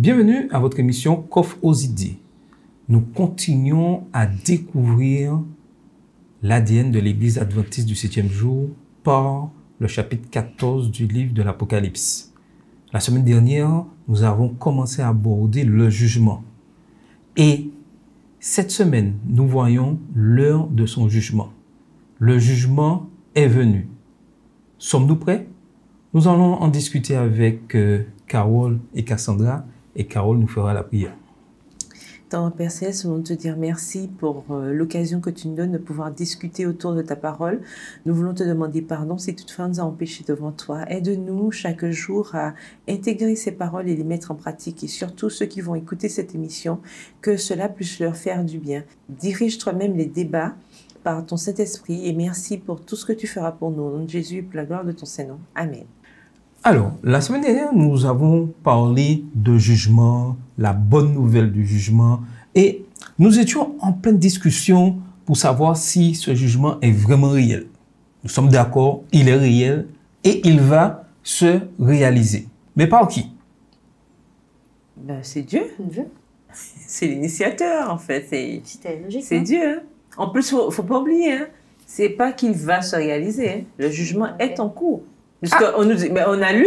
Bienvenue à votre émission Coffre aux idées. Nous continuons à découvrir l'ADN de l'Église adventiste du 7e jour par le chapitre 14 du livre de l'Apocalypse. La semaine dernière, nous avons commencé à aborder le jugement. Et cette semaine, nous voyons l'heure de son jugement. Le jugement est venu. Sommes-nous prêts? Nous allons en discuter avec Carole et Cassandra, et Carole nous fera la prière. Père Céleste, nous voulons te dire merci pour l'occasion que tu nous donnes de pouvoir discuter autour de ta parole. Nous voulons te demander pardon si toutefois nous avons péché devant toi. Aide-nous chaque jour à intégrer ces paroles et les mettre en pratique. Et surtout ceux qui vont écouter cette émission, que cela puisse leur faire du bien. Dirige toi-même les débats par ton Saint-Esprit et merci pour tout ce que tu feras pour nous. Au nom de Jésus et pour la gloire de ton Saint-Nom. Amen. Alors, la semaine dernière, nous avons parlé de jugement, la bonne nouvelle du jugement, et nous étions en pleine discussion pour savoir si ce jugement est vraiment réel. Nous sommes d'accord, il est réel et il va se réaliser. Mais par qui? C'est Dieu. C'est l'initiateur, en fait. C'est Dieu. Hein. En plus, il ne faut pas oublier, hein. C'est pas qu'il va se réaliser. Hein. Le jugement est en cours. Puisqu'on nous dit, mais on a lu,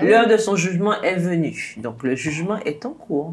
l'heure de son jugement est venue. Donc, le jugement est en cours.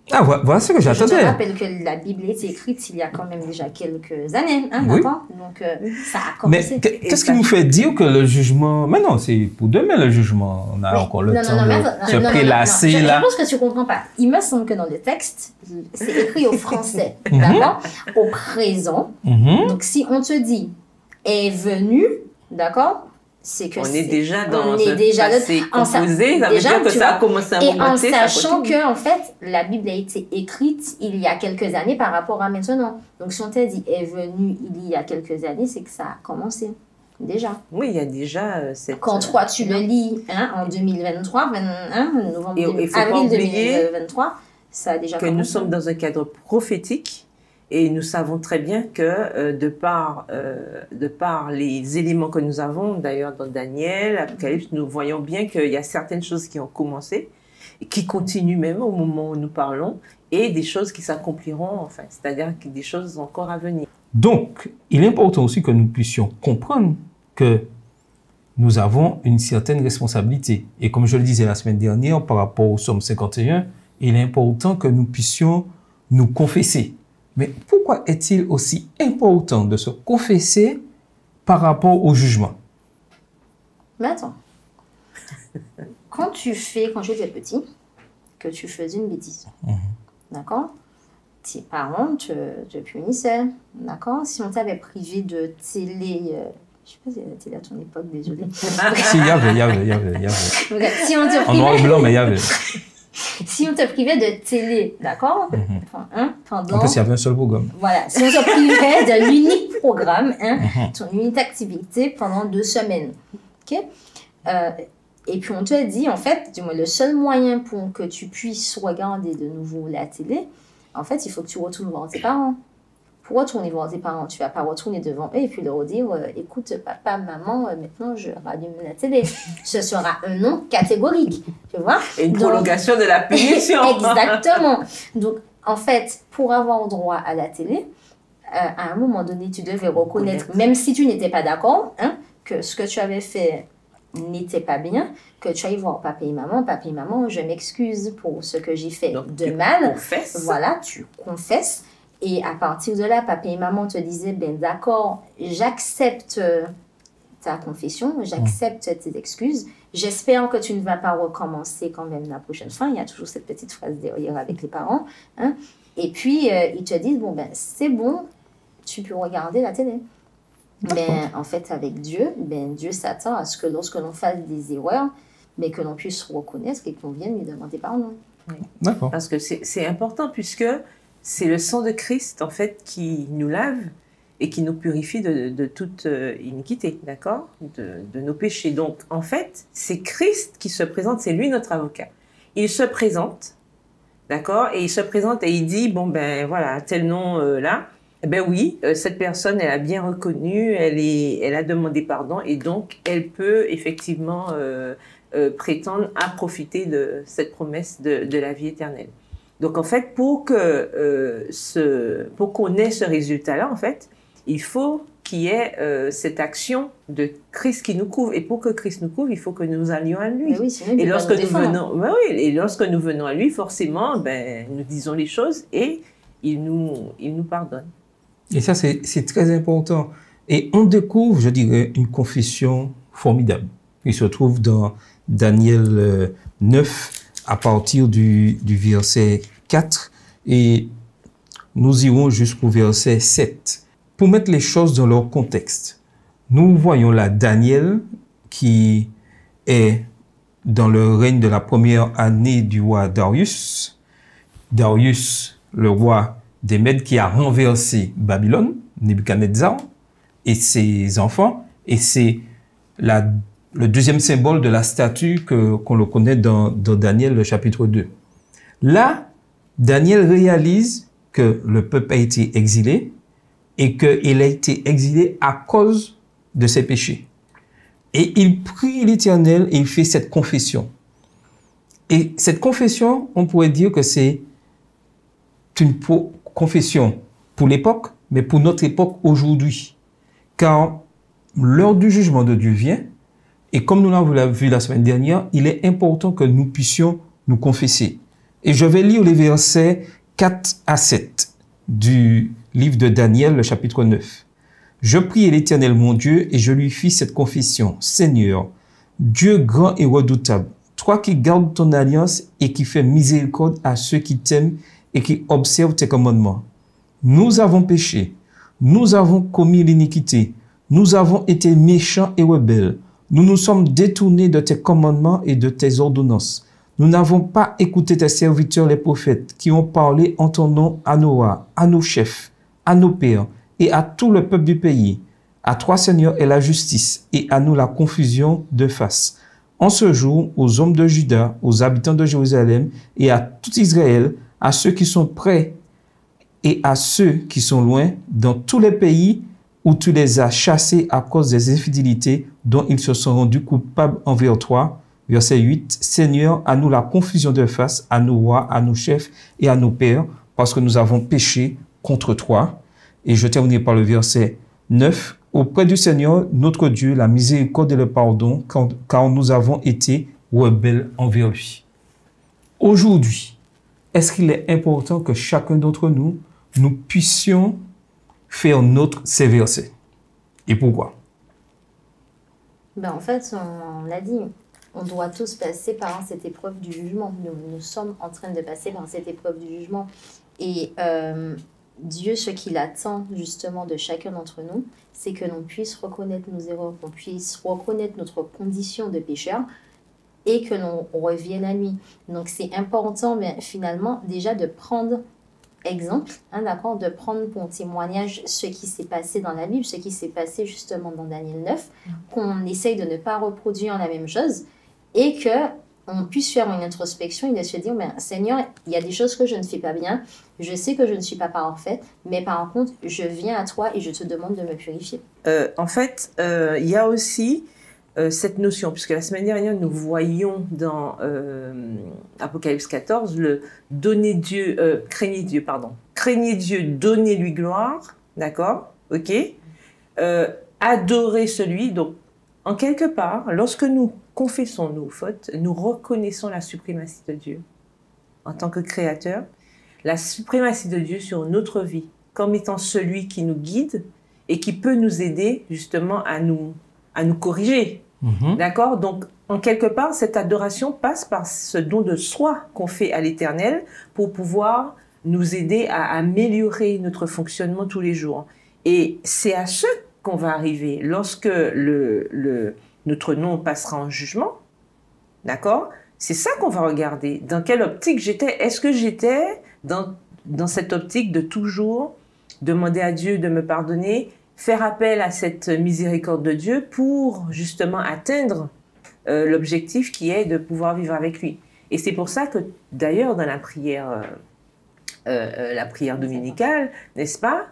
Ah, voilà ce que j'attendais. Je te rappelle que la Bible est écrite il y a quand même déjà quelques années, hein, oui. D'accord? Donc, ça a commencé. Mais qu'est-ce qui nous fait dire que le jugement... Mais non, c'est pour demain le jugement. On a encore le temps de se prélasser là. Je pense que tu ne comprends pas. Il me semble que dans le texte, c'est écrit au français, d'accord? Au présent. Donc, si on te dit « est venu », d'accord? C'est que on est déjà dans on est déjà passé composé, ça veut dire que ça a commencé à et en monter, sachant que en fait la Bible a été écrite il y a quelques années par rapport à maintenant. Donc si on t'a dit est venu il y a quelques années, c'est que ça a commencé déjà. Oui, il y a déjà cette... Quand toi tu le lis en 2023, avril 2023, ça a déjà commencé. Que nous sommes dans un cadre prophétique. Et nous savons très bien que de par les éléments que nous avons, d'ailleurs dans Daniel, Apocalypse, nous voyons bien qu'il y a certaines choses qui ont commencé, et qui continuent même au moment où nous parlons, et des choses qui s'accompliront, enfin, c'est-à-dire des choses encore à venir. Donc, il est important aussi que nous puissions comprendre que nous avons une certaine responsabilité. Et comme je le disais la semaine dernière, par rapport au Psaume 51, il est important que nous puissions nous confesser. Mais pourquoi est-il aussi important de se confesser par rapport au jugement? Mais attends. Quand j'étais petit, que tu faisais une bêtise, d'accord? Tes parents te punissaient, d'accord? Si on t'avait privé de télé... je sais pas si il y avait la télé à ton époque, désolé. Si, il y avait. Okay. Si on te en noir et blanc, mais il y avait. Si on te privait de télé, d'accord? En plus, il y avait un seul programme. Voilà. Si on te privait de l'unique programme, ton unique activité pendant 2 semaines. OK? Et puis, on te dit, en fait, du moins, le seul moyen pour que tu puisses regarder de nouveau la télé, en fait, il faut que tu retournes voir tes parents. Pour retourner voir tes parents, tu ne vas pas retourner devant eux et puis leur dire écoute, papa, maman, maintenant je rallume la télé. Ce sera un non catégorique, tu vois. Et une prolongation de la punition. Exactement. Donc, en fait, pour avoir droit à la télé, à un moment donné, tu devais reconnaître, même si tu n'étais pas d'accord, que ce que tu avais fait n'était pas bien, que tu ailles voir papa et maman, je m'excuse pour ce que j'ai fait de mal. Confesses. Voilà, tu confesses. Et à partir de là, papa et maman te disaient, d'accord, j'accepte ta confession, j'accepte tes excuses, j'espère que tu ne vas pas recommencer quand même la prochaine fois. Il y a toujours cette petite phrase derrière avec les parents. Et puis, ils te disent, c'est bon, tu peux regarder la télé. Mais en fait, avec Dieu, Dieu s'attend à ce que lorsque l'on fasse des erreurs, mais que l'on puisse reconnaître et qu'on vienne lui demander pardon. Oui. D'accord. Parce que c'est important puisque c'est le sang de Christ, en fait, qui nous lave et qui nous purifie de toute iniquité, d'accord, de nos péchés. Donc, en fait, c'est Christ qui se présente, c'est lui notre avocat. Il se présente, d'accord, et il se présente et il dit, voilà, tel nom là, Eh ben oui, cette personne, elle a bien reconnu, elle a demandé pardon et donc elle peut effectivement prétendre à profiter de cette promesse de la vie éternelle. Donc en fait, pour qu'on ait ce résultat-là, en fait, il faut qu'il y ait cette action de Christ qui nous couvre. Et pour que Christ nous couvre, il faut que nous allions à lui. Mais oui, sinon, il Et peut pas lorsque nous nous défendre. venons, ben oui, et lorsque nous venons à lui, forcément, ben, nous disons les choses et il nous pardonne. Et ça, c'est très important. Et on découvre, je dirais, une confession formidable. Il se trouve dans Daniel 9, à partir du verset 4, et nous irons jusqu'au verset 7. Pour mettre les choses dans leur contexte, nous voyons là Daniel qui est dans le règne de la première année du roi Darius. Darius, le roi des Mèdes qui a renversé Babylone, Nebuchadnezzar et ses enfants. Et c'est le deuxième symbole de la statue qu'on le connaît dans Daniel, le chapitre 2. Là, Daniel réalise que le peuple a été exilé et qu'il a été exilé à cause de ses péchés. Et il prie l'Éternel et il fait cette confession. Et cette confession, on pourrait dire que c'est une confession pour l'époque, mais pour notre époque aujourd'hui. Car l'heure du jugement de Dieu vient, et comme nous l'avons vu la semaine dernière, il est important que nous puissions nous confesser. Et je vais lire les versets 4 à 7 du livre de Daniel, le chapitre 9. Je priai l'Éternel mon Dieu et je lui fis cette confession. Seigneur, Dieu grand et redoutable, toi qui gardes ton alliance et qui fais miséricorde à ceux qui t'aiment et qui observent tes commandements. Nous avons péché, nous avons commis l'iniquité, nous avons été méchants et rebelles. Nous nous sommes détournés de tes commandements et de tes ordonnances. Nous n'avons pas écouté tes serviteurs les prophètes qui ont parlé en ton nom à nos rois, à nos chefs, à nos pères et à tout le peuple du pays. À toi, Seigneur, est la justice et à nous la confusion de face. En ce jour, aux hommes de Juda, aux habitants de Jérusalem et à tout Israël, à ceux qui sont près et à ceux qui sont loin, dans tous les pays où tu les as chassés à cause des infidélités dont ils se sont rendus coupables envers toi. Verset 8. Seigneur, à nous la confusion de face, à nos rois, à nos chefs et à nos pères, parce que nous avons péché contre toi. Et je terminerai par le verset 9. Auprès du Seigneur, notre Dieu, la miséricorde et le pardon, car nous avons été rebelles envers lui. Aujourd'hui, est-ce qu'il est important que chacun d'entre nous, nous puissions faire nôtre ces versets? Et pourquoi? Ben, en fait, on l'a dit, on doit tous passer par cette épreuve du jugement. Nous sommes en train de passer par cette épreuve du jugement. Et Dieu, ce qu'il attend justement de chacun d'entre nous, c'est que l'on puisse reconnaître nos erreurs, qu'on puisse reconnaître notre condition de pécheur et que l'on revienne à lui. Donc c'est important, mais finalement, déjà de prendre exemple, d'accord, de prendre pour témoignage ce qui s'est passé dans la Bible, ce qui s'est passé justement dans Daniel 9, qu'on essaye de ne pas reproduire la même chose et que on puisse faire une introspection et de se dire, Seigneur, il y a des choses que je ne fais pas bien, je sais que je ne suis pas parfaite, mais par contre, je viens à toi et je te demande de me purifier. En fait, il y a aussi cette notion, puisque la semaine dernière, nous voyions dans Apocalypse 14, le craignez Dieu, donnez-lui gloire, d'accord, ok, adorez celui, donc, en quelque part, lorsque nous confessons nos fautes, nous reconnaissons la suprématie de Dieu en tant que créateur, la suprématie de Dieu sur notre vie, comme étant celui qui nous guide et qui peut nous aider justement à nous corriger. D'accord? Donc, en quelque part, cette adoration passe par ce don de soi qu'on fait à l'Éternel pour pouvoir nous aider à améliorer notre fonctionnement tous les jours. Et c'est à ce qu'on va arriver lorsque notre nom passera en jugement. D'accord? C'est ça qu'on va regarder. Dans quelle optique j'étais? Est-ce que j'étais dans cette optique de toujours demander à Dieu de me pardonner, faire appel à cette miséricorde de Dieu pour justement atteindre l'objectif qui est de pouvoir vivre avec lui. Et c'est pour ça que d'ailleurs dans la prière dominicale, n'est-ce pas,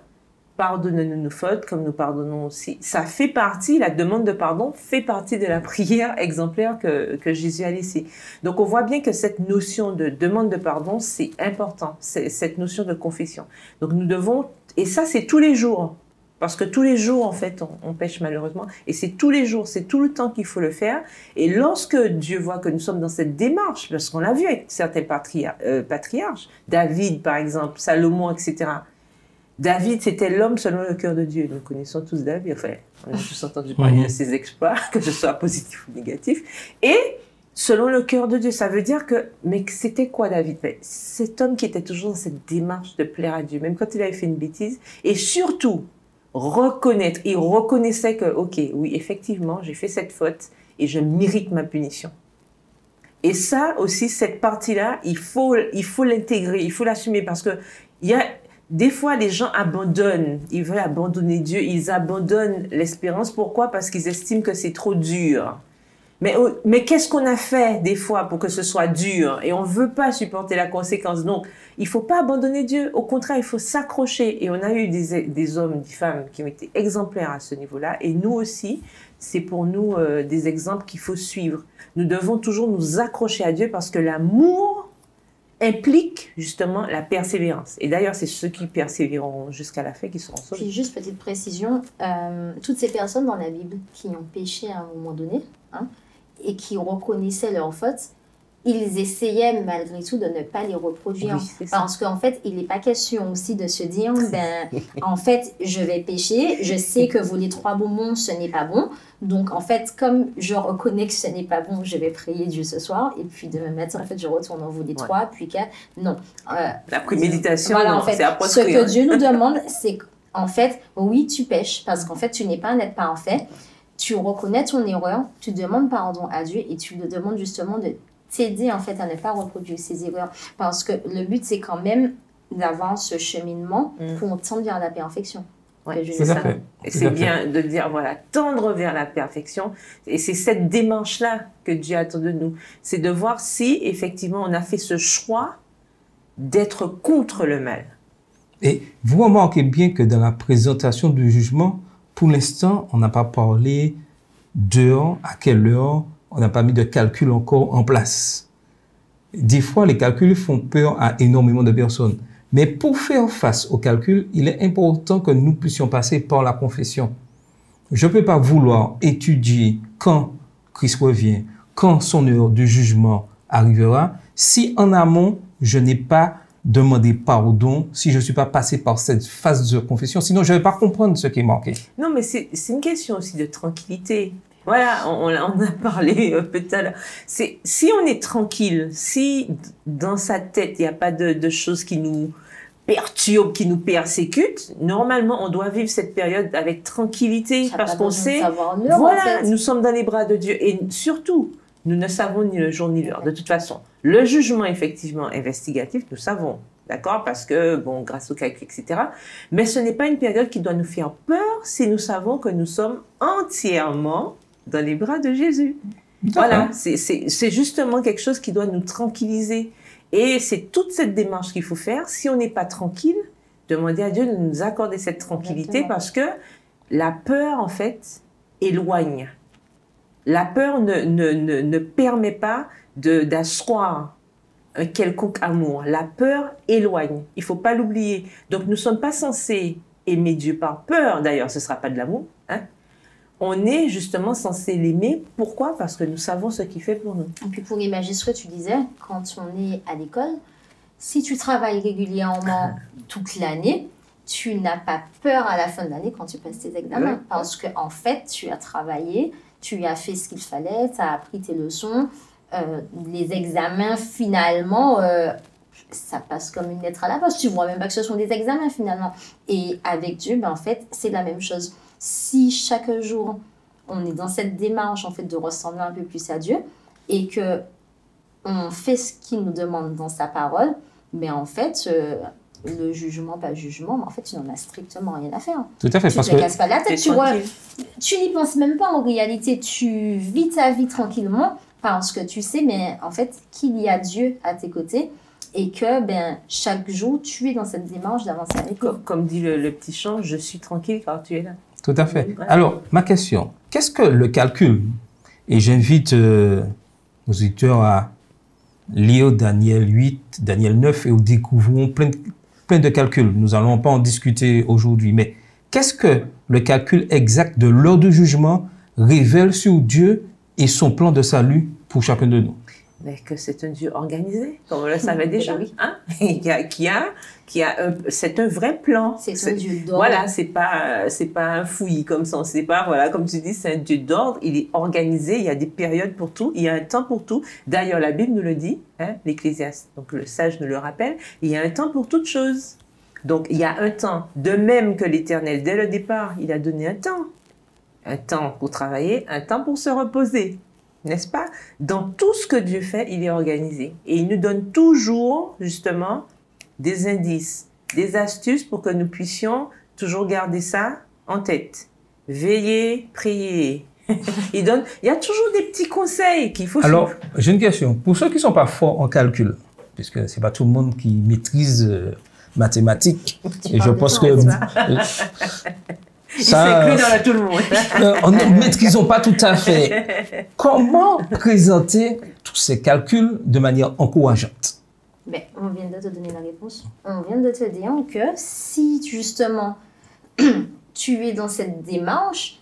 pardonne-nous nos fautes comme nous pardonnons aussi. Ça fait partie, la demande de pardon fait partie de la prière exemplaire que Jésus a laissée. Donc on voit bien que cette notion de demande de pardon, c'est important, c'est cette notion de confession. Donc nous devons, et ça c'est tous les jours, parce que tous les jours en fait on pêche malheureusement, et c'est tous les jours, c'est tout le temps qu'il faut le faire. Et lorsque Dieu voit que nous sommes dans cette démarche, parce qu'on l'a vu avec certains patriarches, David par exemple, Salomon, etc., David, c'était l'homme selon le cœur de Dieu. Nous connaissons tous David. Enfin, on a tous entendu parler de ses exploits, que ce soit positif ou négatif. Et selon le cœur de Dieu, ça veut dire que... Mais c'était quoi David? Cet homme qui était toujours dans cette démarche de plaire à Dieu, même quand il avait fait une bêtise. Et surtout, reconnaître. Il reconnaissait que, ok, oui, effectivement, j'ai fait cette faute et je mérite ma punition. Et ça aussi, cette partie-là, il faut l'intégrer, il faut l'assumer parce que il y a... Des fois, les gens abandonnent, ils veulent abandonner Dieu, ils abandonnent l'espérance. Pourquoi? Parce qu'ils estiment que c'est trop dur. Mais qu'est-ce qu'on a fait des fois pour que ce soit dur? Et on ne veut pas supporter la conséquence. Donc, il ne faut pas abandonner Dieu. Au contraire, il faut s'accrocher. Et on a eu des hommes, des femmes qui ont été exemplaires à ce niveau-là. Et nous aussi, c'est pour nous des exemples qu'il faut suivre. Nous devons toujours nous accrocher à Dieu parce que l'amour implique justement la persévérance. Et d'ailleurs, c'est ceux qui persévéreront jusqu'à la fin qui seront sauvés. Puis juste petite précision, toutes ces personnes dans la Bible qui ont péché à un moment donné, hein, et qui reconnaissaient leurs fautes, ils essayaient malgré tout de ne pas les reproduire. Oui, parce qu'en fait, il n'est pas question aussi de se dire, en fait, je vais pécher, je sais que vous les trois bonbons, ce n'est pas bon. Donc, en fait, comme je reconnais que ce n'est pas bon, je vais prier Dieu ce soir. Et puis, de me mettre, en fait, je retourne en vous les trois. Puis, non. La préméditation, voilà, en fait, ce que Dieu nous demande, c'est qu'en fait, oui, tu pêches. Parce qu'en fait, tu n'es pas un être parfait. Tu reconnais ton erreur, tu demandes pardon à Dieu et tu le demandes justement de t'aider en fait à ne pas reproduire ces erreurs. Parce que le but, c'est quand même d'avoir ce cheminement pour tendre vers la perfection. Ouais, c'est ça. Et c'est bien de dire, voilà, tendre vers la perfection. Et c'est cette démarche-là que Dieu attend de nous. C'est de voir si, effectivement, on a fait ce choix d'être contre le mal. Et vous remarquez bien que dans la présentation du jugement, pour l'instant, on n'a pas parlé d'heure, à quelle heure, on n'a pas mis de calcul encore en place. Des fois, les calculs font peur à énormément de personnes. Mais pour faire face au calcul, il est important que nous puissions passer par la confession. Je ne peux pas vouloir étudier quand Christ revient, quand son heure du jugement arrivera, si en amont, je n'ai pas demandé pardon, si je ne suis pas passé par cette phase de confession. Sinon, je ne vais pas comprendre ce qui est manqué. Non, mais c'est une question aussi de tranquillité. Voilà, on a parlé peut-être. Si on est tranquille, si dans sa tête, il n'y a pas de choses qui nous perturbent, qui nous persécutent, normalement, on doit vivre cette période avec tranquillité parce qu'on sait, voilà, en fait, nous sommes dans les bras de Dieu. Et surtout, nous ne savons ni le jour ni l'heure. De toute façon, le jugement, effectivement, investigatif, nous savons. D'accord? Parce que, bon, grâce au calcul, etc. Mais ce n'est pas une période qui doit nous faire peur si nous savons que nous sommes entièrement dans les bras de Jésus. Voilà, c'est justement quelque chose qui doit nous tranquilliser. Et c'est toute cette démarche qu'il faut faire. Si on n'est pas tranquille, demander à Dieu de nous accorder cette tranquillité. Exactement. Parce que la peur, en fait, éloigne. La peur ne permet pas d'asseoir un quelconque amour. La peur éloigne. Il ne faut pas l'oublier. Donc, nous ne sommes pas censés aimer Dieu par peur. D'ailleurs, ce ne sera pas de l'amour, hein. On est justement censé l'aimer. Pourquoi? Parce que nous savons ce qu'il fait pour nous. Et puis pour imaginer ce que tu disais, quand on est à l'école, si tu travailles régulièrement toute l'année, tu n'as pas peur à la fin de l'année quand tu passes tes examens. Oui. Parce qu'en fait, tu as travaillé, tu as fait ce qu'il fallait, tu as appris tes leçons. Les examens, finalement, ça passe comme une lettre à la poste. Tu vois même pas que ce sont des examens, finalement. Et avec Dieu, en fait, c'est la même chose. Si chaque jour, on est dans cette démarche en fait, de ressembler un peu plus à Dieu et qu'on fait ce qu'il nous demande dans sa parole, mais en fait, le jugement, pas jugement, mais en fait, tu n'en as strictement rien à faire. Tout à fait. Tu ne te casses pas la tête, tu n'y penses même pas en réalité. Tu vis ta vie tranquillement parce que tu sais, mais en fait, qu'il y a Dieu à tes côtés et que chaque jour, tu es dans cette démarche d'avancer avec lui. Comme dit le petit chant, je suis tranquille car tu es là. Tout à fait. Ouais. Alors, ma question, qu'est-ce que le calcul? Et j'invite nos auditeurs à lire Daniel 8, Daniel 9 et nous découvrons plein de calculs. Nous n'allons pas en discuter aujourd'hui, mais qu'est-ce que le calcul exact de l'heure du jugement révèle sur Dieu et son plan de salut pour chacun de nous? Mais que c'est un Dieu organisé, comme on le savait déjà. Oui. Hein? C'est un vrai plan. C'est un Dieu d'ordre. Voilà, c'est pas un fouillis comme ça. C'est pas, voilà, comme tu dis, c'est un Dieu d'ordre. Il est organisé. Il y a des périodes pour tout. Il y a un temps pour tout. D'ailleurs, la Bible nous le dit, hein, l'Ecclésiaste, donc le sage nous le rappelle. Il y a un temps pour toute chose. Donc, il y a un temps. De même que l'Éternel, dès le départ, il a donné un temps. Un temps pour travailler, un temps pour se reposer. N'est-ce pas? Dans tout ce que Dieu fait, il est organisé. Et il nous donne toujours, justement, des indices, des astuces pour que nous puissions toujours garder ça en tête. Veiller, prier. Il y a toujours des petits conseils qu'il faut Alors, suivre. j'ai une question. Pour ceux qui ne sont pas forts en calcul, puisque ce n'est pas tout le monde qui maîtrise mathématiques, et je pense que... Il s'inclut dans tout le monde. Nous ne maîtrisons pas tout à fait. Comment présenter tous ces calculs de manière encourageante? On vient de te donner la réponse. On vient de te dire que si justement tu es dans cette démarche,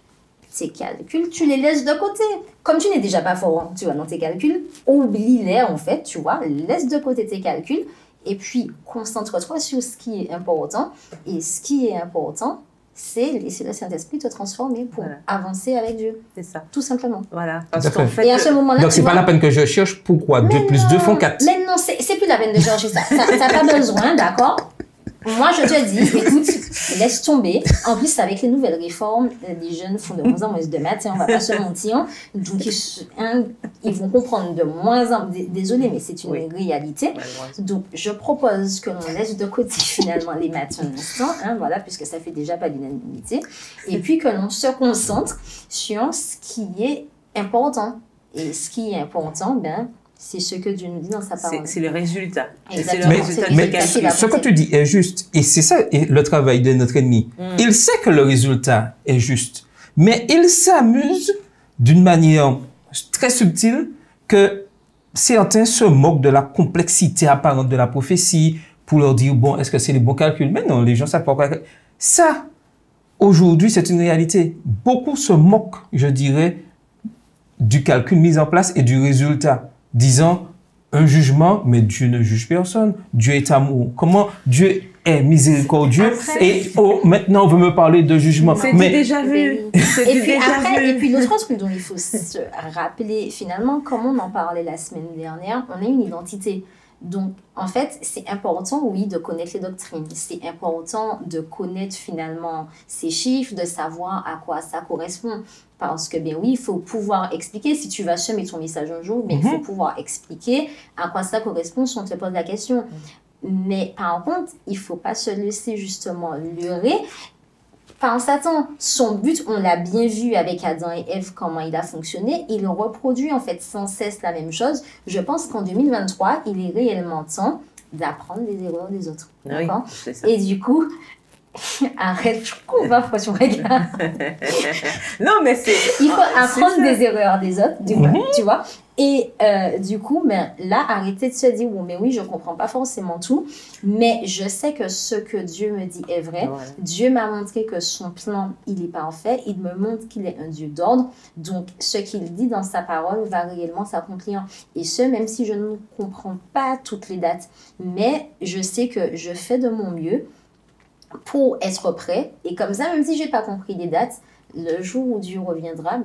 tes calculs, tu les laisses de côté. Comme tu n'es déjà pas fort, tu vois, dans tes calculs, oublie-les en fait, tu vois, laisse de côté tes calculs et puis concentre-toi sur ce qui est important. Et ce qui est important, c'est laisser le Saint-Esprit te transformer pour avancer avec Dieu. C'est ça. Tout simplement. Voilà. Parce qu'en fait, et à ce moment-là, donc, c'est pas la peine que je cherche pourquoi 2 plus 2 font 4. Mais non, c'est plus la peine de chercher ça. T'as pas besoin, d'accord? Moi, je te dis, écoute, laisse tomber. En plus, avec les nouvelles réformes, les jeunes font de moins en moins de maths, on va pas se mentir. Donc, ils vont comprendre de moins en moins. Désolé, mais c'est une réalité. Donc, je propose que l'on laisse de côté finalement les maths un instant, voilà, puisque ça fait déjà pas l'unanimité. Et puis que l'on se concentre sur ce qui est important. Et ce qui est important, c'est ce que Dieu nous dit dans sa parole. C'est le résultat. Exactement. Mais ce que tu dis est juste. Et c'est ça le travail de notre ennemi. Il sait que le résultat est juste. Mais il s'amuse d'une manière très subtile que certains se moquent de la complexité apparente de la prophétie pour leur dire, bon, est-ce que c'est les bons calculs? Mais non, les gens savent pas quoi. Ça, aujourd'hui, c'est une réalité. Beaucoup se moquent, je dirais, du calcul mis en place et du résultat. Disant un jugement, mais Dieu ne juge personne. Dieu est amour. Comment Dieu est miséricordieux? Et maintenant, on veut me parler de jugement. Mais déjà vu. Et puis l'autre truc dont il faut se rappeler, finalement, comme on en parlait la semaine dernière, on a une identité. Donc, en fait, c'est important, oui, de connaître les doctrines. C'est important de connaître finalement ces chiffres, de savoir à quoi ça correspond. Parce que, oui, il faut pouvoir expliquer. Si tu vas semer ton message un jour, il faut pouvoir expliquer à quoi ça correspond si on te pose la question. Mais par contre, il ne faut pas se laisser justement leurrer par Satan. Son but, on l'a bien vu avec Adam et Ève, comment il a fonctionné. Il reproduit en fait sans cesse la même chose. Je pense qu'en 2023, il est réellement temps d'apprendre les erreurs des autres. Oui, c'est ça. Et du coup... Arrête, je comprends pourquoi tu me regardes. Non, mais c'est... Il faut apprendre des erreurs des autres, tu vois. Et du coup, là, arrêtez de se dire, bon, mais oui, je comprends pas forcément tout, mais je sais que ce que Dieu me dit est vrai. Voilà. Dieu m'a montré que son plan, il est parfait. Il me montre qu'il est un Dieu d'ordre. Donc, ce qu'il dit dans sa parole va réellement s'accomplir. Et ce, même si je ne comprends pas toutes les dates. Mais je sais que je fais de mon mieux pour être prêt. Et comme ça, même si je n'ai pas compris les dates, le jour où Dieu reviendra,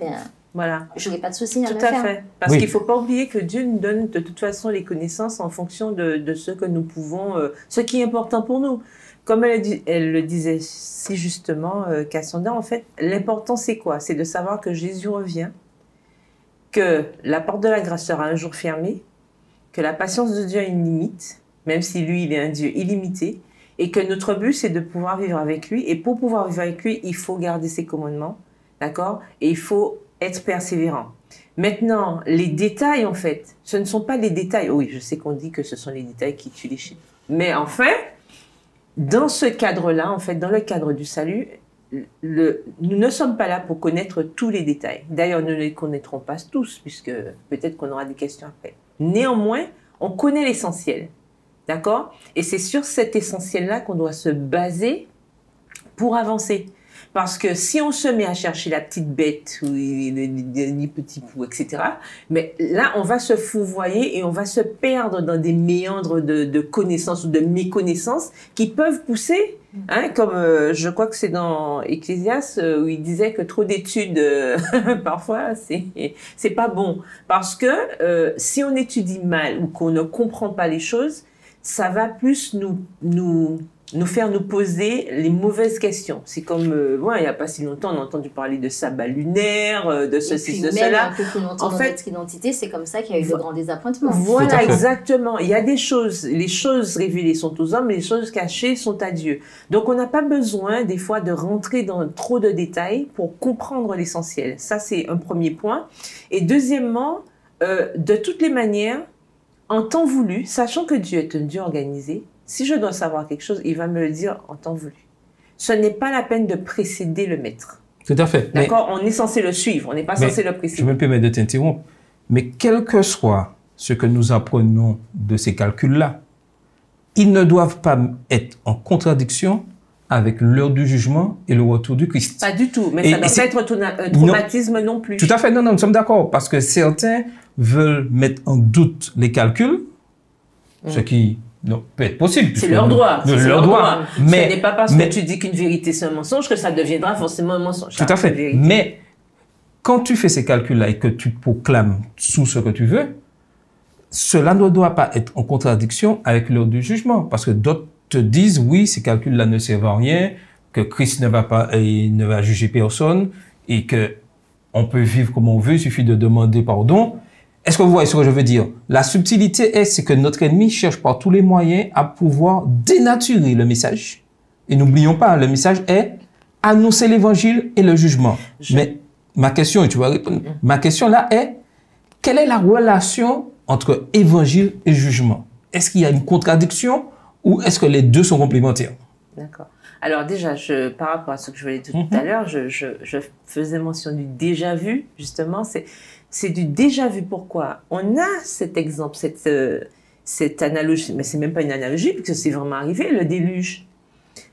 voilà. Je n'aurai pas de souci à me faire. Tout à fait. Parce qu'il ne faut pas oublier que Dieu nous donne de toute façon les connaissances en fonction de ce que nous pouvons, ce qui est important pour nous. Comme elle le disait si justement, Cassandra, en fait, l'important c'est quoi? C'est de savoir que Jésus revient, que la porte de la grâce sera un jour fermée, que la patience de Dieu a une limite, même si lui, il est un Dieu illimité, et que notre but, c'est de pouvoir vivre avec lui. Et pour pouvoir vivre avec lui, il faut garder ses commandements, d'accord? Et il faut être persévérant. Maintenant, les détails, en fait, ce ne sont pas les détails. Oui, je sais qu'on dit que ce sont les détails qui tuent les chiens. Mais enfin, dans ce cadre-là, en fait, dans le cadre du salut, nous ne sommes pas là pour connaître tous les détails. D'ailleurs, nous ne les connaîtrons pas tous, puisque peut-être qu'on aura des questions après. Néanmoins, on connaît l'essentiel. D'accord? Et c'est sur cet essentiel-là qu'on doit se baser pour avancer. Parce que si on se met à chercher la petite bête, ou les petits poux, etc., mais là, on va se fourvoyer et on va se perdre dans des méandres de connaissances ou de méconnaissances qui peuvent pousser, hein, comme je crois que c'est dans Ecclésiaste où il disait que trop d'études, parfois, c'est pas bon. Parce que si on étudie mal ou qu'on ne comprend pas les choses, ça va plus nous faire nous poser les mauvaises questions. C'est comme, il n'y a pas si longtemps, on a entendu parler de sabbat lunaire, de ceci, de cela. En fait, notre identité, c'est comme ça qu'il y a eu de grands désappointements. Voilà, exactement. Il y a des choses, les choses révélées sont aux hommes, les choses cachées sont à Dieu. Donc, on n'a pas besoin, des fois, de rentrer dans trop de détails pour comprendre l'essentiel. Ça, c'est un premier point. Et deuxièmement, de toutes les manières, en temps voulu, sachant que Dieu est un Dieu organisé, si je dois savoir quelque chose, il va me le dire en temps voulu. Ce n'est pas la peine de précéder le maître. Tout à fait. D'accord? On est censé le suivre, on n'est pas censé le précéder. Je me permets de t'interrompre. Mais quel que soit ce que nous apprenons de ces calculs-là, ils ne doivent pas être en contradiction avec l'heure du jugement et le retour du Christ. Pas du tout, mais ça ne doit pas être un traumatisme non plus. Tout à fait, non, nous sommes d'accord, parce que certains veulent mettre en doute les calculs, ce qui peut être possible. C'est leur droit. C'est leur droit. Mais ce n'est pas parce que tu dis qu'une vérité c'est un mensonge que ça deviendra forcément un mensonge. Tout à fait. Mais quand tu fais ces calculs-là et que tu proclames sous ce que tu veux, cela ne doit pas être en contradiction avec l'heure du jugement, parce que d'autres te disent, oui, ces calculs-là ne servent à rien, que Christ ne va juger personne et que on peut vivre comme on veut, il suffit de demander pardon. Est-ce que vous voyez ce que je veux dire? La subtilité c'est que notre ennemi cherche par tous les moyens à pouvoir dénaturer le message. Et n'oublions pas, le message est annoncer l'évangile et le jugement. Mais ma question, et tu vas répondre, ma question là est, quelle est la relation entre évangile et jugement? Est-ce qu'il y a une contradiction ou est-ce que les deux sont complémentaires? D'accord. Alors déjà, par rapport à ce que je voulais dire tout à l'heure, je faisais mention du déjà vu, justement. C'est du déjà vu. Pourquoi? On a cet exemple, cette analogie, mais c'est même pas une analogie, puisque c'est vraiment arrivé, le déluge.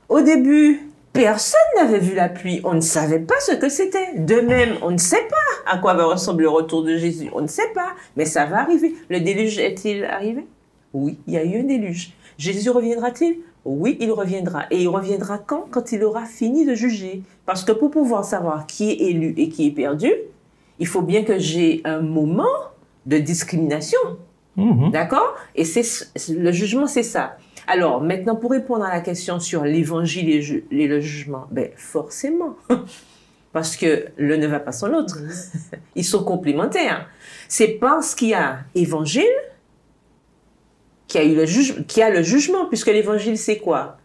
Au début, personne n'avait vu la pluie, on ne savait pas ce que c'était. De même, on ne sait pas à quoi va ressembler le retour de Jésus, on ne sait pas, mais ça va arriver. Le déluge est-il arrivé? Oui, il y a eu un déluge. Jésus reviendra-t-il? Oui, il reviendra. Et il reviendra quand? Quand il aura fini de juger. Parce que pour pouvoir savoir qui est élu et qui est perdu, il faut bien que j'ai un moment de discrimination. D'accord? Et le jugement, c'est ça. Alors, maintenant, pour répondre à la question sur l'évangile et le jugement, ben, forcément. Parce que l'un ne va pas sans l'autre. Ils sont complémentaires. C'est parce qu'il y a évangile qu'il y a le jugement, puisque l'évangile, c'est quoi?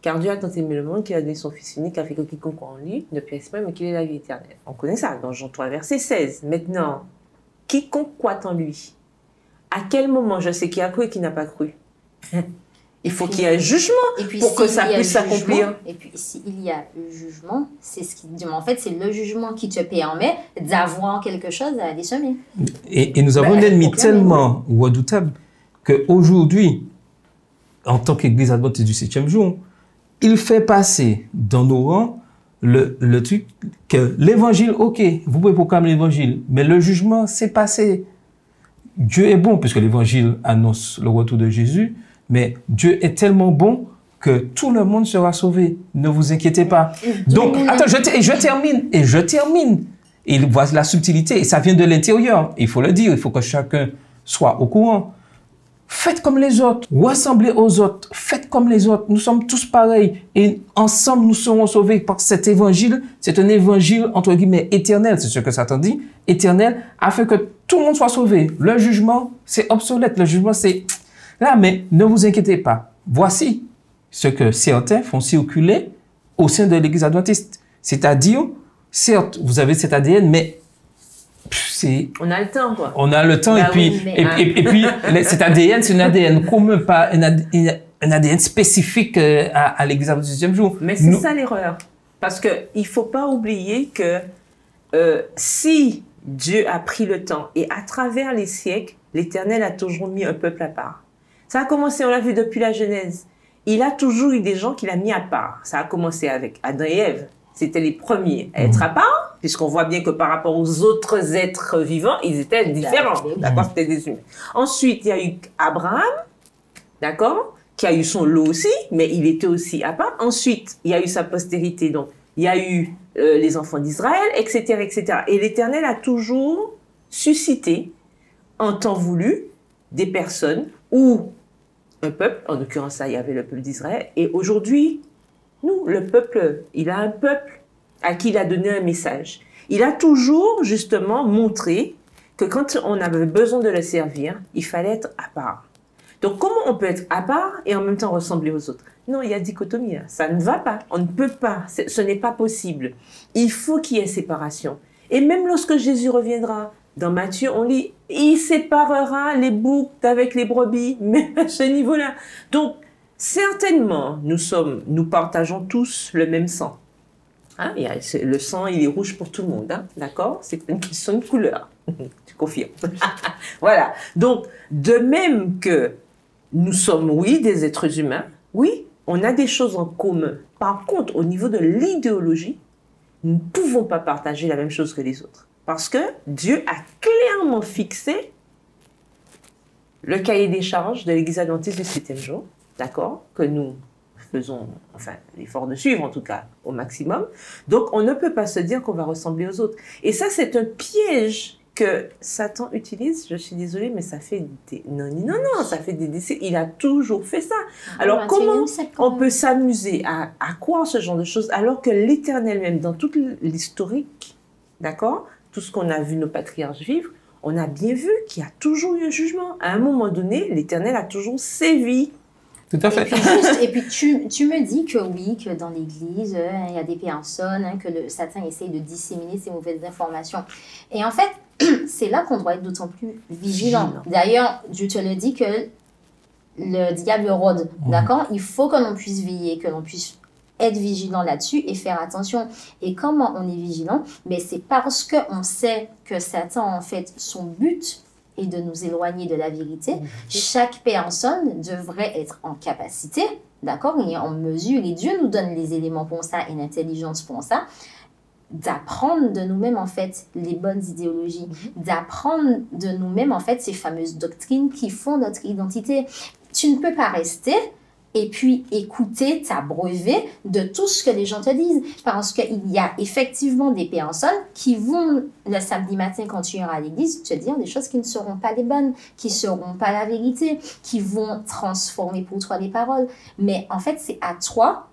Car Dieu a tant aimé le monde qu'il a donné son Fils unique afin que quiconque croit en lui ne périsse pas, mais qu'il ait la vie éternelle. On connaît ça, dans Jean 3, verset 16. Maintenant, quiconque croit en lui, à quel moment je sais qui a cru et qui n'a pas cru? Il faut qu'il y ait un jugement pour que ça puisse s'accomplir. Et puis, s'il y a le jugement, c'est ce qui dit. En fait, c'est le jugement qui te permet d'avoir quelque chose à aller semer. Et nous avons un ennemi tellement redoutable qu'aujourd'hui, en tant qu'Église adventiste du 7e jour, il fait passer dans nos rangs le truc que l'évangile, ok, vous pouvez proclamer l'évangile, mais le jugement, c'est passé. Dieu est bon, puisque l'évangile annonce le retour de Jésus, mais Dieu est tellement bon que tout le monde sera sauvé. Ne vous inquiétez pas. Donc, attends, je termine. Et voici la subtilité, et ça vient de l'intérieur. Il faut le dire, il faut que chacun soit au courant. Faites comme les autres, ressemblez aux autres, faites comme les autres, nous sommes tous pareils et ensemble nous serons sauvés parce que cet évangile, c'est un évangile entre guillemets éternel, c'est ce que Satan dit, éternel, afin que tout le monde soit sauvé. Le jugement, c'est obsolète, le jugement c'est là, mais ne vous inquiétez pas. Voici ce que certains font circuler au sein de l'Église adventiste, c'est-à-dire, certes, vous avez cet ADN, mais On a le temps, quoi. On a le temps, Bah et puis, oui, mais, et puis cet ADN, c'est un ADN commun, pas un ADN spécifique à l'Église adventiste du 7e jour. Mais c'est ça l'erreur. Parce qu'il ne faut pas oublier que si Dieu a pris le temps et à travers les siècles, l'Éternel a toujours mis un peuple à part. Ça a commencé, on l'a vu depuis la Genèse. Il a toujours eu des gens qu'il a mis à part. Ça a commencé avec Adam et Ève. C'était les premiers à être à part, puisqu'on voit bien que par rapport aux autres êtres vivants, ils étaient différents. D'accord, c'était des humains. Ensuite, il y a eu Abraham, d'accord, qui a eu son lot aussi, mais il était aussi à part. Ensuite, il y a eu sa postérité, donc il y a eu les enfants d'Israël, etc., etc. Et l'Éternel a toujours suscité, en temps voulu, des personnes ou un peuple, en l'occurrence là, il y avait le peuple d'Israël, et aujourd'hui, nous, le peuple, il a un peuple à qui il a donné un message. Il a toujours, justement, montré que quand on avait besoin de le servir, il fallait être à part. Donc, comment on peut être à part et en même temps ressembler aux autres? Non, il y a dichotomie. Hein. Ça ne va pas. On ne peut pas. Ce n'est pas possible. Il faut qu'il y ait séparation. Et même lorsque Jésus reviendra, dans Matthieu, on lit, il séparera les boucs avec les brebis, même à ce niveau-là. Donc, certainement, nous partageons tous le même sang. Hein, le sang, il est rouge pour tout le monde, hein, d'accord? C'est une question de couleur. Tu confirmes? Voilà. Donc, de même que nous sommes, oui, des êtres humains, oui, on a des choses en commun. Par contre, au niveau de l'idéologie, nous ne pouvons pas partager la même chose que les autres. Parce que Dieu a clairement fixé le cahier des charges de l'Église adventiste du 7e jour, d'accord, que nous faisons, enfin, l'effort de suivre en tout cas, au maximum. Donc, on ne peut pas se dire qu'on va ressembler aux autres. Et ça, c'est un piège que Satan utilise, je suis désolée, mais ça fait des... Non, ça fait des décennies. Il a toujours fait ça. Alors, comment on peut s'amuser à croire ce genre de choses alors que l'Éternel même, dans toute l'historique, d'accord, tout ce qu'on a vu nos patriarches vivre, on a bien vu qu'il y a toujours eu un jugement. À un moment donné, l'Éternel a toujours sévi. Tout à fait. Et puis tu me dis que oui, que dans l'Église, il y a des personnes, que Satan essaye de disséminer ces mauvaises informations. Et en fait, c'est là qu'on doit être d'autant plus vigilant. D'ailleurs, Dieu te le dit que le diable rôde, d'accord? Il faut que l'on puisse veiller, que l'on puisse être vigilant là-dessus et faire attention. Et comment on est vigilant? Mais c'est parce qu'on sait que Satan, en fait, son but est de nous éloigner de la vérité. Chaque personne devrait être en capacité, d'accord, et en mesure, et Dieu nous donne les éléments pour ça et l'intelligence pour ça, d'apprendre de nous-mêmes, en fait, les bonnes idéologies, d'apprendre de nous-mêmes, en fait, ces fameuses doctrines qui font notre identité. Tu ne peux pas rester et puis écouter, t'abreuver de tout ce que les gens te disent. Parce qu'il y a effectivement des personnes qui vont, le samedi matin, quand tu iras à l'église, te dire des choses qui ne seront pas les bonnes, qui ne seront pas la vérité, qui vont transformer pour toi les paroles. Mais en fait, c'est à toi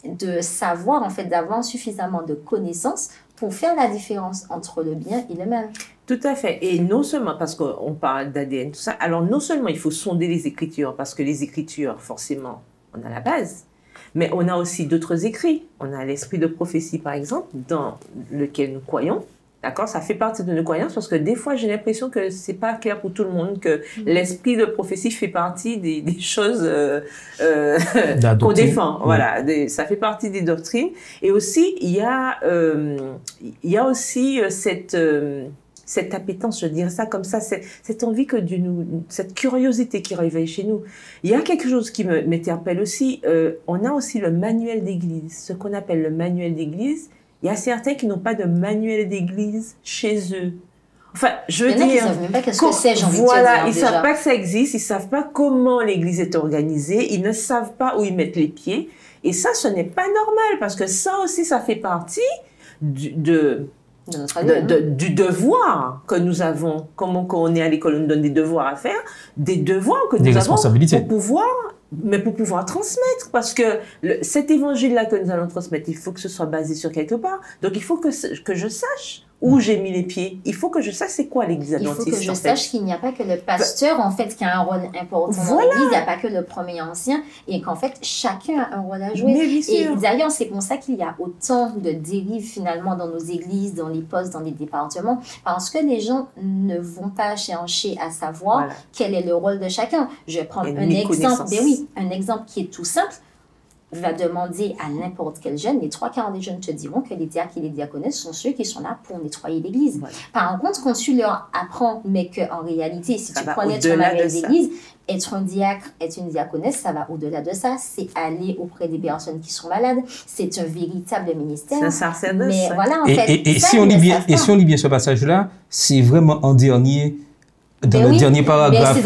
de savoir, en fait, d'avoir suffisamment de connaissances pour faire la différence entre le bien et le mal. Tout à fait. Et non seulement, parce qu'on parle d'ADN, tout ça, alors non seulement il faut sonder les Écritures, parce que les Écritures, forcément, on a la base, mais on a aussi d'autres écrits. On a l'esprit de prophétie, par exemple, dans lequel nous croyons. D'accord? Ça fait partie de nos croyances, parce que des fois, j'ai l'impression que c'est pas clair pour tout le monde, que l'esprit de prophétie fait partie des choses qu'on défend. Voilà, ça fait partie des doctrines. Et aussi, il y a aussi cette appétence, je dirais ça comme ça, cette envie que Dieu cette curiosité qui réveille chez nous. Il y a quelque chose qui m'interpelle aussi. On a aussi le manuel d'église, ce qu'on appelle le manuel d'église. Il y a certains qui n'ont pas de manuel d'église chez eux. Enfin, je veux dire... Ils ne savent même pas qu'est-ce que c'est, j'ai envie de te Voilà, dire, ils ne savent pas que ça existe, ils ne savent pas comment l'église est organisée, ils ne savent pas où ils mettent les pieds. Et ça, ce n'est pas normal, parce que ça aussi, ça fait partie du devoir que nous avons. Comment quand on est à l'école, on nous donne des devoirs à faire, des devoirs que nous avons pour pouvoir transmettre, parce que cet évangile-là que nous allons transmettre, il faut que ce soit basé sur quelque part. Donc, il faut que je sache où j'ai mis les pieds. Il faut que je sache c'est quoi l'église adventiste. Il faut que je sache qu'il n'y a pas que le pasteur, en fait, qui a un rôle important dans l'église, il n'y a pas que le premier ancien, et qu'en fait, chacun a un rôle à jouer. Et d'ailleurs, c'est pour ça qu'il y a autant de dérives, finalement, dans nos églises, dans les postes, dans les départements, parce que les gens ne vont pas chercher à savoir quel est le rôle de chacun. Je vais prendre un exemple, un exemple qui est tout simple. Va demander à n'importe quel jeune, les 3/4 des jeunes te diront que les diacres et les diaconesses sont ceux qui sont là pour nettoyer l'église. Par contre, quand tu leur apprends, mais qu'en réalité, si tu prenais ton manuel d'église, être un diacre, être une diaconesse, ça va au-delà de ça. C'est aller auprès des personnes qui sont malades. C'est un véritable ministère. C'est un sacerdoce. Mais voilà, en fait. Et si on lit bien ce passage-là, c'est vraiment en dernier, dans le dernier paragraphe.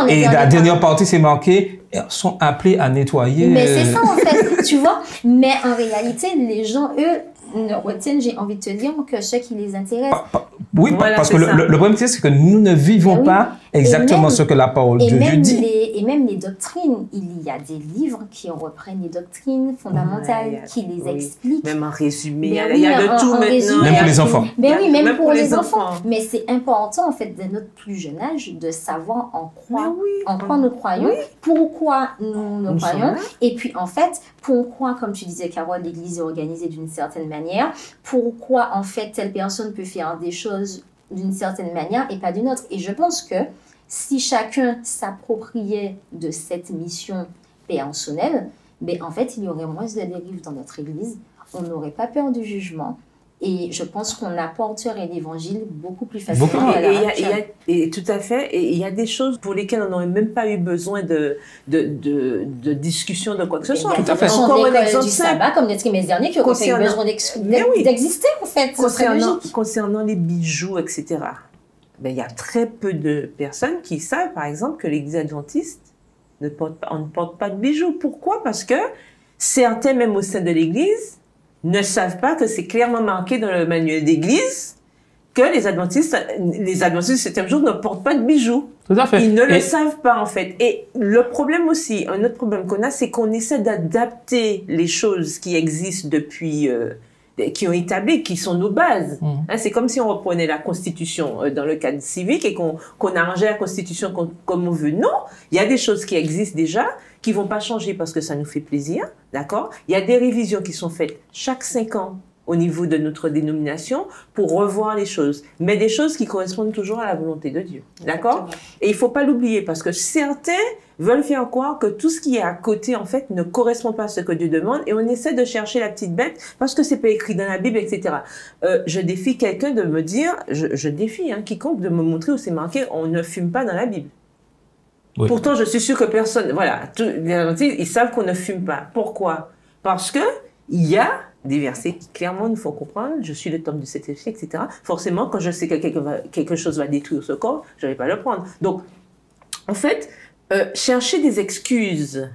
Et la dernière partie, c'est marqué, sont appelés à nettoyer. Mais c'est ça, en fait, tu vois. Mais en réalité, les gens, eux, ne retiennent, j'ai envie de te dire, que ce qui les intéresse. Oui, parce que le problème, c'est que nous ne vivons pas exactement ce que la parole de Dieu dit. Et même les doctrines, il y a des livres qui reprennent les doctrines fondamentales, qui les expliquent. Même en résumé, il y a de tout maintenant. Même pour les enfants. Mais oui, même pour les enfants. Mais c'est important, en fait, dès notre plus jeune âge, de savoir en quoi nous croyons, pourquoi nous croyons, et puis, en fait, pourquoi, comme tu disais, Carole, l'Église est organisée d'une certaine manière, pourquoi, en fait, telle personne peut faire des choses d'une certaine manière et pas d'une autre. Et je pense que si chacun s'appropriait de cette mission personnelle, ben en fait, il y aurait moins de dérives dans notre Église, on n'aurait pas peur du jugement, et je pense qu'on apporterait l'évangile beaucoup plus facilement. Et tout à fait, et il y a des choses pour lesquelles on n'aurait même pas eu besoin de discussion de quoi que ce soit. Tout à fait. Encore un exemple du sabbat, comme le trimestre dernier, qui aurait eu besoin d'exister, en fait. Concernant les bijoux, etc., ben, il y a très peu de personnes qui savent, par exemple, que l'église adventiste ne porte pas de bijoux. Pourquoi? Parce que certains, même au sein de l'église, ne savent pas que c'est clairement marqué dans le manuel d'église que les adventistes du 7e jour ne portent pas de bijoux. Tout à fait. Ils ne le savent pas, en fait. Et le problème aussi, un autre problème qu'on a, c'est qu'on essaie d'adapter les choses qui existent depuis, qui ont établi, qui sont nos bases. Hein, c'est comme si on reprenait la Constitution dans le cadre civique et qu'on arrangeait la Constitution comme on veut. Non, il y a des choses qui existent déjà, qui vont pas changer parce que ça nous fait plaisir, d'accord? Il y a des révisions qui sont faites chaque 5 ans au niveau de notre dénomination pour revoir les choses, mais des choses qui correspondent toujours à la volonté de Dieu, d'accord? Et il faut pas l'oublier parce que certains veulent faire croire que tout ce qui est à côté, en fait, ne correspond pas à ce que Dieu demande et on essaie de chercher la petite bête parce que c'est pas écrit dans la Bible, etc. Je défie quelqu'un de me dire, je défie quiconque de me montrer où c'est marqué on ne fume pas dans la Bible. Oui. Pourtant, je suis sûre que personne, les adventistes, ils savent qu'on ne fume pas. Pourquoi? Parce que il y a des versets qui clairement nous font comprendre, je suis le temple du Saint-Esprit, etc. Forcément, quand je sais que quelque chose va détruire ce corps, je ne vais pas le prendre. Donc, en fait, chercher des excuses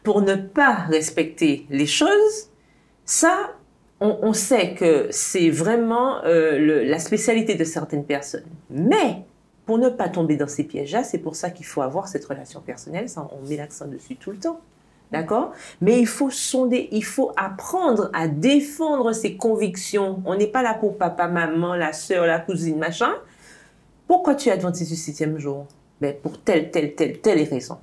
pour ne pas respecter les choses, ça, on sait que c'est vraiment la spécialité de certaines personnes. Mais, pour ne pas tomber dans ces pièges-là, c'est pour ça qu'il faut avoir cette relation personnelle, ça, on met l'accent dessus tout le temps. D'accord? Mais il faut sonder, il faut apprendre à défendre ses convictions. On n'est pas là pour papa, maman, la sœur, la cousine, machin. Pourquoi tu es adventiste du 7e jour? Ben, pour telle raison.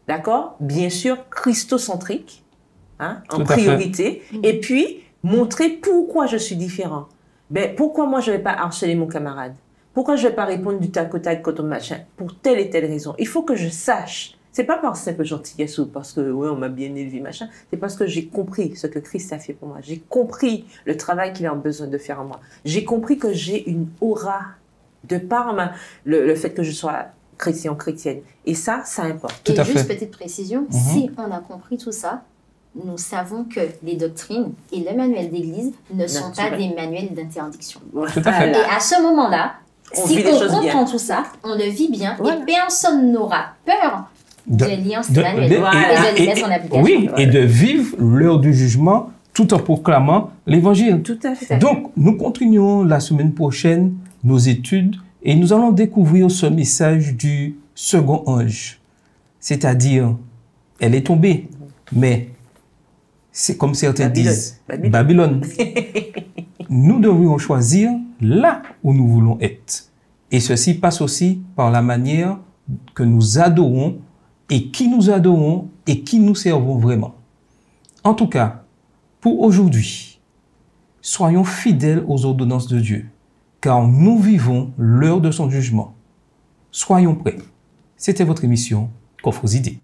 D'accord? Bien sûr, christocentrique, en priorité. Et puis, montrer pourquoi je suis différent. Ben, pourquoi moi je ne vais pas harceler mon camarade? Pourquoi je ne vais pas répondre du tac au tac quand on machin? Pour telle et telle raison. Il faut que je sache. C'est pas par simple gentillesse ou parce que, on m'a bien élevé, machin. C'est parce que j'ai compris ce que Christ a fait pour moi. J'ai compris le travail qu'il a besoin de faire en moi. J'ai compris que j'ai une aura de par le fait que je sois chrétien ou chrétienne. Et ça importe. Tout à fait. Juste petite précision, si on a compris tout ça, nous savons que les doctrines et le manuel d'église ne sont pas des manuels d'interdiction. Tout à fait. Et à ce moment-là, si on comprend tout ça, on le vit bien et personne n'aura peur de lire ce manuel et de les mettre en application. Oui, et de vivre l'heure du jugement tout en proclamant l'évangile. Tout à fait. Donc, nous continuons la semaine prochaine nos études et nous allons découvrir ce message du second ange. C'est-à-dire, elle est tombée, mais c'est comme certains disent, Babylone. Nous devrions choisir là où nous voulons être. Et ceci passe aussi par la manière que nous adorons et qui nous servons vraiment. En tout cas, pour aujourd'hui, soyons fidèles aux ordonnances de Dieu, car nous vivons l'heure de son jugement. Soyons prêts. C'était votre émission Coffre aux idées.